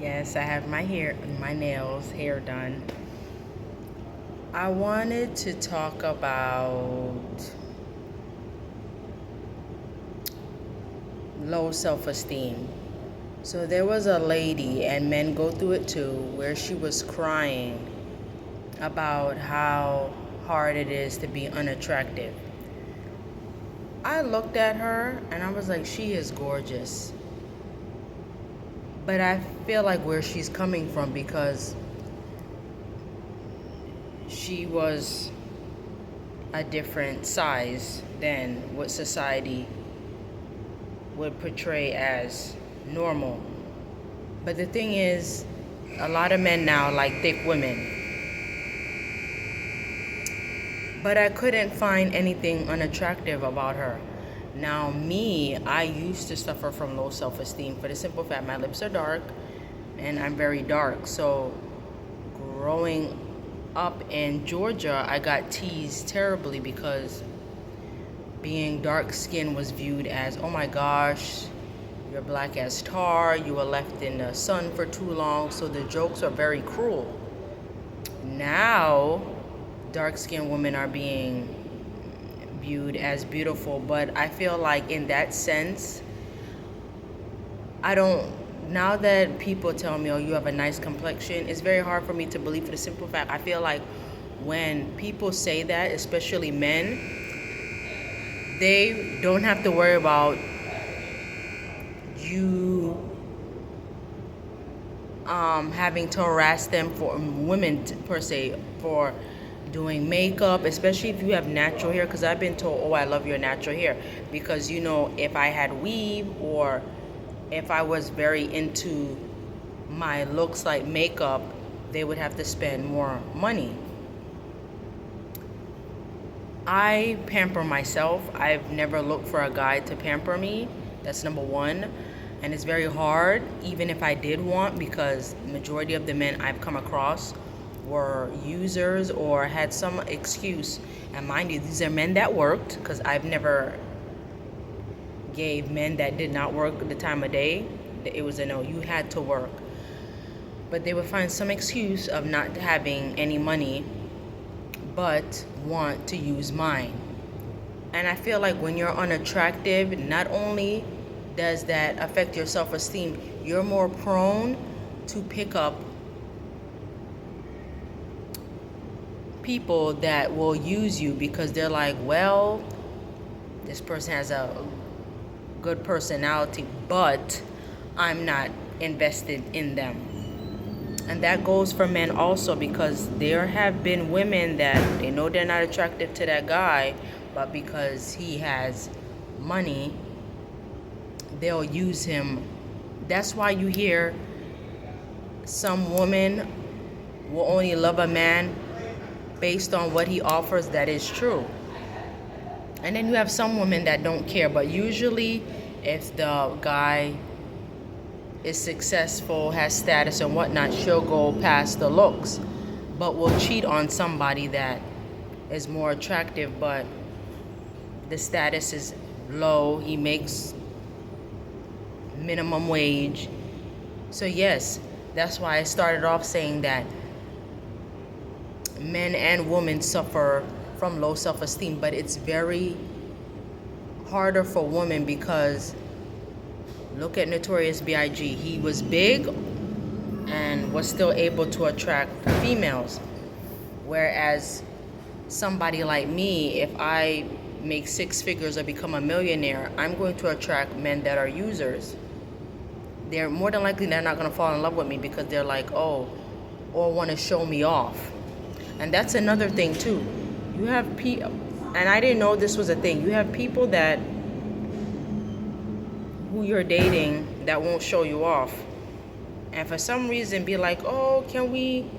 Yes, I have my nails, hair done. I wanted to talk about low self-esteem. So there was a lady, and men go through it too, where she was crying about how hard it is to be unattractive. I looked at her and I was like, she is gorgeous. But I feel like where she's coming from, because she was a different size than what society would portray as normal. But the thing is, a lot of men now like thick women. But I couldn't find anything unattractive about her. Now, me, I used to suffer from low self esteem for the simple fact my lips are dark and I'm very dark. So, growing up in Georgia, I got teased terribly because being dark skinned was viewed as, oh my gosh, you're black as tar, you were left in the sun for too long. So, the jokes are very cruel. Now, dark skinned women are being viewed as beautiful, but I feel like in that sense, I don't. Now that people tell me, oh, you have a nice complexion, it's very hard for me to believe for the simple fact I feel like when people say that, especially men, they don't have to worry about you having to harass them, for women per se, for doing makeup, especially if you have natural hair, because I've been told, oh, I love your natural hair, because if I had weave, or if I was very into my looks like makeup, they would have to spend more money. I pamper myself. I've never looked for a guy to pamper me. That's number one. And it's very hard, even if I did want, because the majority of the men I've come across were users or had some excuse. And mind you, these are men that worked, because I've never gave men that did not work the time of day. It was a no, you had to work. But they would find some excuse of not having any money, but want to use mine. And I feel like when you're unattractive, not only does that affect your self-esteem, you're more prone to pick up people that will use you, because they're like, well, this person has a good personality, but I'm not invested in them. And that goes for men also, because there have been women that they know they're not attractive to that guy, but because he has money, they'll use him. That's why you hear some women will only love a man based on what he offers. That is true. And then you have some women that don't care, but usually if the guy is successful, has status and whatnot, she'll go past the looks, but will cheat on somebody that is more attractive, but the status is low, he makes minimum wage. So yes, that's why I started off saying that men and women suffer from low self-esteem, but it's very harder for women, because look at Notorious B.I.G. He was big and was still able to attract females, whereas somebody like me, if I make six figures or become a millionaire, I'm going to attract men that are users. They're more than likely they're not going to fall in love with me, because they're like, oh, or want to show me off. And that's another thing too. You have people, and I didn't know this was a thing, you have people that who you're dating that won't show you off, and for some reason be like, oh, can we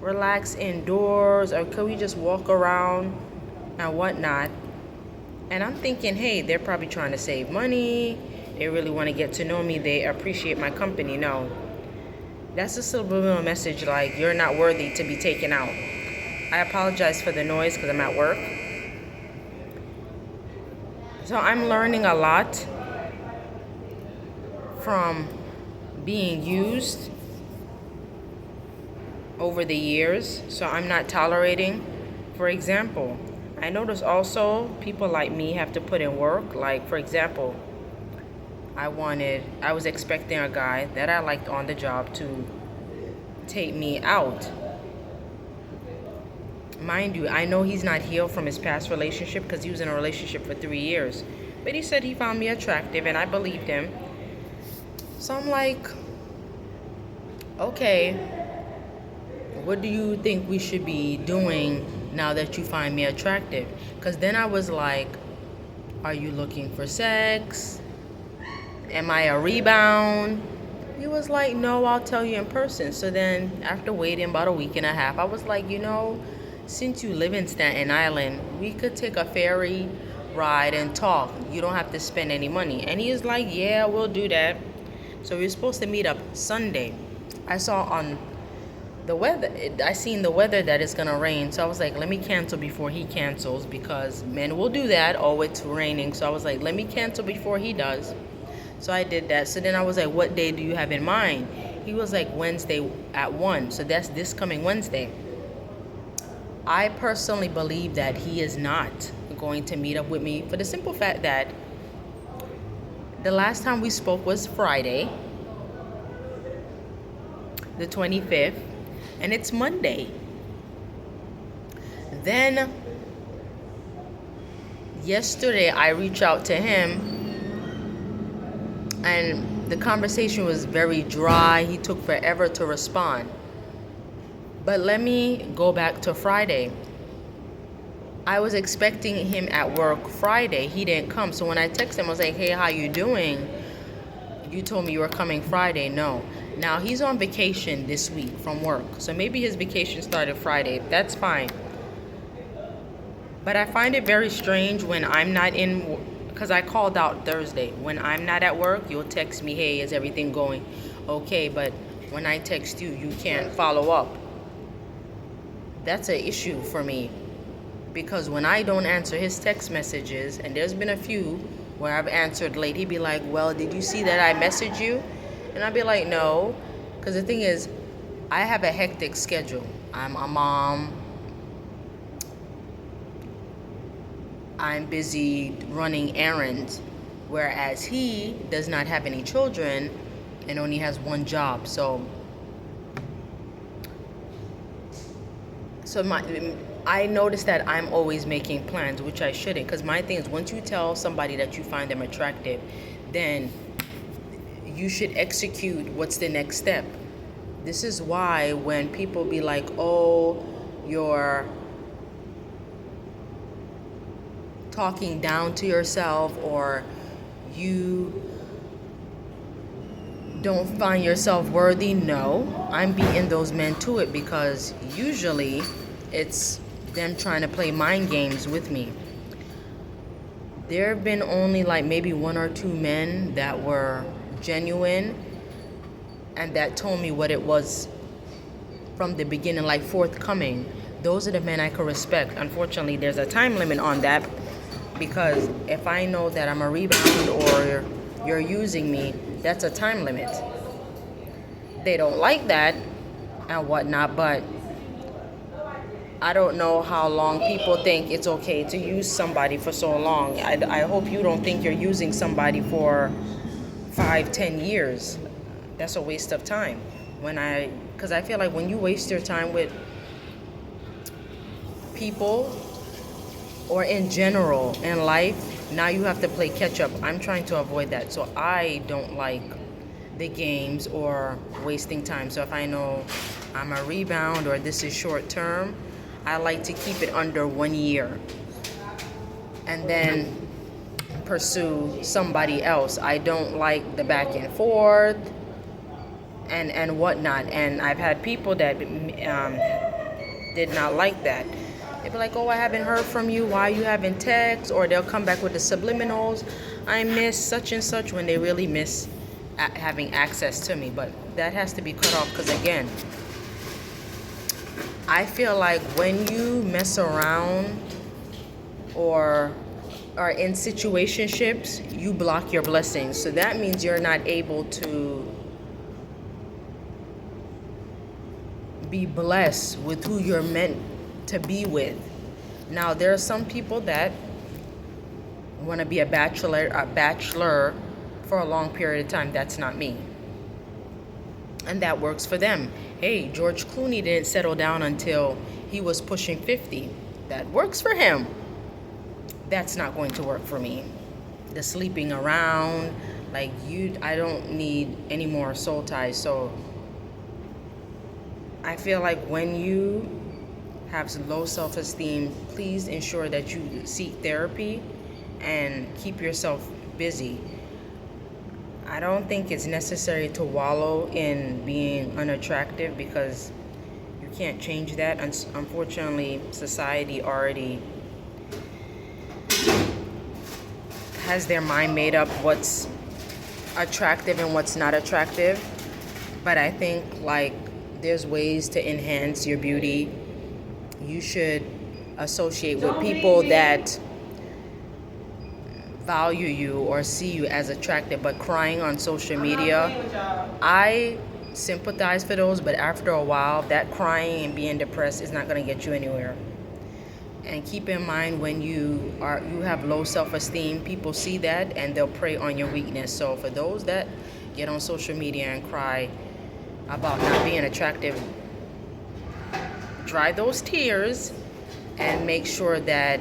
relax indoors, or can we just walk around and whatnot. And I'm thinking, hey, they're probably trying to save money, they really want to get to know me, they appreciate my company. No, that's a subliminal message, like you're not worthy to be taken out. I apologize for the noise because I'm at work. So I'm learning a lot from being used over the years, so I'm not tolerating. For example, I notice also people like me have to put in work. Like, for example, I was expecting a guy that I liked on the job to take me out. Mind you, I know he's not healed from his past relationship because he was in a relationship for 3 years. But he said he found me attractive and I believed him. So I'm like, okay, what do you think we should be doing now that you find me attractive? Because then I was like, are you looking for sex? Am I a rebound? He was like, no, I'll tell you in person. So then after waiting about a week and a half, I was like, since you live in Staten Island, we could take a ferry ride and talk. You don't have to spend any money. And he was like, yeah, we'll do that. So we were supposed to meet up Sunday. I saw on the weather, I seen the weather that it's gonna rain. So I was like, let me cancel before he cancels, because men will do that. Oh, it's raining. So I was like, let me cancel before he does. So I did that. So then I was like, what day do you have in mind? He was like, Wednesday at 1. So that's this coming Wednesday. I personally believe that he is not going to meet up with me for the simple fact that the last time we spoke was Friday, the 25th, and it's Monday. Then yesterday I reached out to him and the conversation was very dry. He took forever to respond. But let me go back to Friday. I was expecting him at work Friday. He didn't come. So when I texted him, I was like, hey, how you doing? You told me you were coming Friday. No. Now, he's on vacation this week from work. So maybe his vacation started Friday. That's fine. But I find it very strange when I'm not in, because I called out Thursday. When I'm not at work, you'll text me, hey, is everything going okay? But when I text you, you can't follow up. That's an issue for me. Because when I don't answer his text messages, and there's been a few where I've answered late, he'd be like, well, did you see that I messaged you? And I'd be like, no. Because the thing is, I have a hectic schedule. I'm a mom. I'm busy running errands. Whereas he does not have any children and only has one job. So I noticed that I'm always making plans, which I shouldn't, because my thing is, once you tell somebody that you find them attractive, then you should execute what's the next step. This is why when people be like, oh, you're talking down to yourself, or you don't find yourself worthy, no, I'm beating those men to it, because usually it's them trying to play mind games with me. There have been only like maybe 1 or 2 men that were genuine and that told me what it was from the beginning, like forthcoming. Those are the men I could respect. Unfortunately, there's a time limit on that, because if I know that I'm a rebound or you're using me, that's a time limit. They don't like that and whatnot, but I don't know how long people think it's okay to use somebody for so long. I hope you don't think you're using somebody for 5-10 years. That's a waste of time. Because I feel like when you waste your time with people or in general in life, now you have to play catch up. I'm trying to avoid that. So I don't like the games or wasting time. So if I know I'm a rebound or this is short term, I like to keep it under 1 year and then pursue somebody else. I don't like the back and forth and whatnot. And I've had people that did not like that. They'd be like, oh, I haven't heard from you. Why you haven't text? Or they'll come back with the subliminals. I miss such and such, when they really miss having access to me. But that has to be cut off, because again, I feel like when you mess around or are in situationships, you block your blessings. So that means you're not able to be blessed with who you're meant to be with. Now, there are some people that want to be a bachelor for a long period of time. That's not me. And that works for them. Hey, George Clooney didn't settle down until he was pushing 50. That works for him. That's not going to work for me. The sleeping around, like I don't need any more soul ties. So I feel like when you have low self-esteem, please ensure that you seek therapy and keep yourself busy. I don't think it's necessary to wallow in being unattractive because you can't change that. Unfortunately, society already has their mind made up what's attractive and what's not attractive. But I think like there's ways to enhance your beauty. You should associate with people that value you or see you as attractive. But crying on social media, I sympathize for those, but after a while that crying and being depressed is not going to get you anywhere. And keep in mind, when you have low self-esteem, people see that and they'll prey on your weakness. So for those that get on social media and cry about not being attractive, dry those tears and make sure that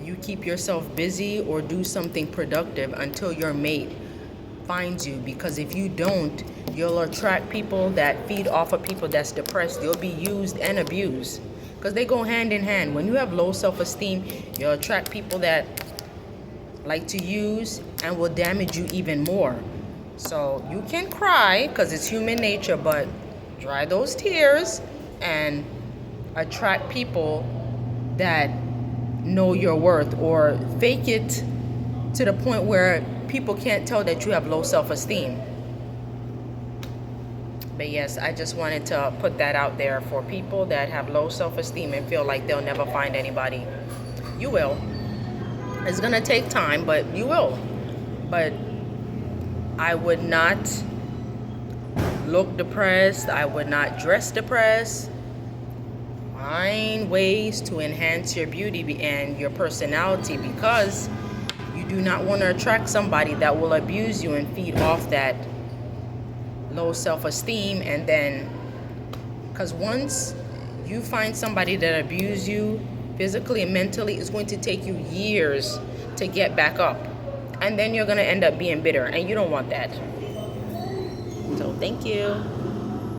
you keep yourself busy or do something productive until your mate finds you. Because if you don't, you'll attract people that feed off of people that's depressed. You'll be used and abused because they go hand in hand. When you have low self-esteem, you'll attract people that like to use and will damage you even more. So you can cry because it's human nature, but dry those tears and attract people that know your worth, or fake it to the point where people can't tell that you have low self-esteem. But yes, I just wanted to put that out there for people that have low self-esteem and feel like they'll never find anybody. You will. It's gonna take time, but you will. But I would not look depressed. I would not dress depressed. Find ways to enhance your beauty and your personality, because you do not want to attract somebody that will abuse you and feed off that low self-esteem. And then, because once you find somebody that abuses you physically and mentally, it's going to take you years to get back up. And then you're going to end up being bitter, and you don't want that. So thank you.